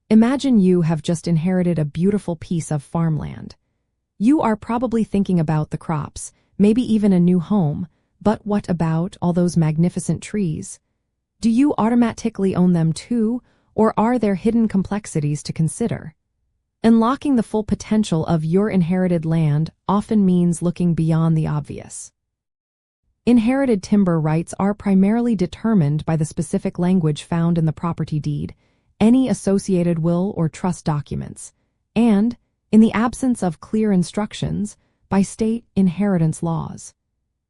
Imagine you have just inherited a beautiful piece of farmland. You are probably thinking about the crops, maybe even a new home, but what about all those magnificent trees? Do you automatically own them too, or are there hidden complexities to consider? Unlocking the full potential of your inherited land often means looking beyond the obvious. Inherited timber rights are primarily determined by the specific language found in the property deed, any associated will or trust documents, and, in the absence of clear instructions, by state inheritance laws.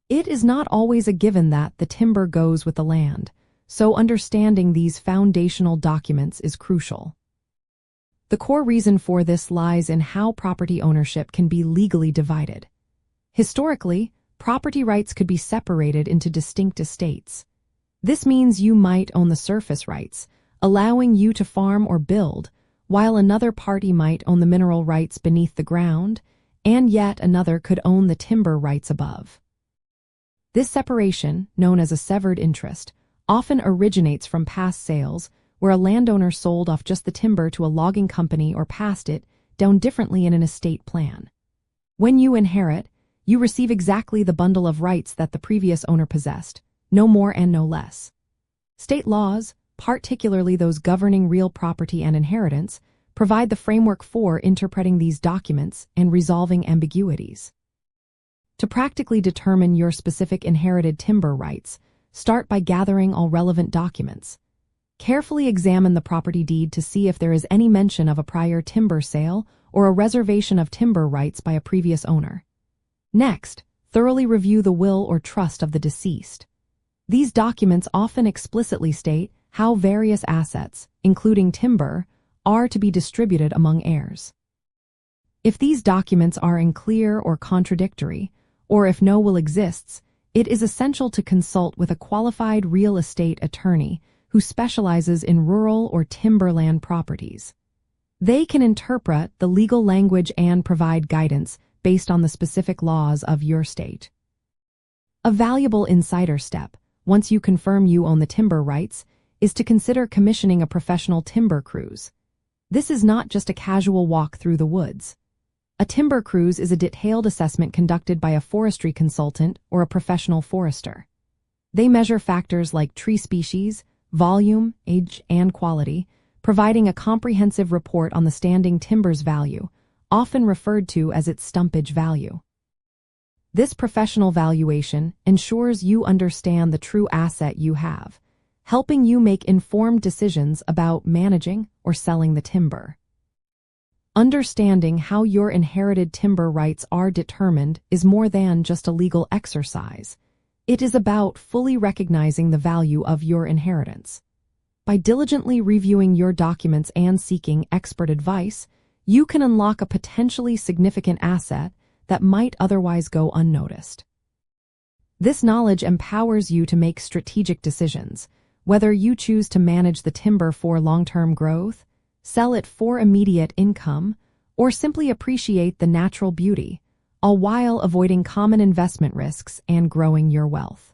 It is not always a given that the timber goes with the land, so understanding these foundational documents is crucial. The core reason for this lies in how property ownership can be legally divided. Historically, property rights could be separated into distinct estates. This means you might own the surface rights, allowing you to farm or build, while another party might own the mineral rights beneath the ground, and yet another could own the timber rights above. This separation, known as a severed interest, often originates from past sales, where a landowner sold off just the timber to a logging company or passed it down differently in an estate plan. When you inherit, you receive exactly the bundle of rights that the previous owner possessed, no more and no less. State laws, particularly those governing real property and inheritance, provide the framework for interpreting these documents and resolving ambiguities. To practically determine your specific inherited timber rights, start by gathering all relevant documents. Carefully examine the property deed to see if there is any mention of a prior timber sale or a reservation of timber rights by a previous owner. Next, thoroughly review the will or trust of the deceased. These documents often explicitly state how various assets, including timber, are to be distributed among heirs. If these documents are unclear or contradictory, or if no will exists, it is essential to consult with a qualified real estate attorney who specializes in rural or timberland properties. They can interpret the legal language and provide guidance based on the specific laws of your state. A valuable insider step, once you confirm you own the timber rights, is to consider commissioning a professional timber cruise. This is not just a casual walk through the woods. A timber cruise is a detailed assessment conducted by a forestry consultant or a professional forester. They measure factors like tree species, volume, age, and quality, providing a comprehensive report on the standing timber's value, often referred to as its stumpage value. This professional valuation ensures you understand the true asset you have, helping you make informed decisions about managing or selling the timber. Understanding how your inherited timber rights are determined is more than just a legal exercise. It is about fully recognizing the value of your inheritance. By diligently reviewing your documents and seeking expert advice, you can unlock a potentially significant asset that might otherwise go unnoticed. This knowledge empowers you to make strategic decisions, whether you choose to manage the timber for long-term growth, sell it for immediate income, or simply appreciate the natural beauty, all while avoiding common investment risks and growing your wealth.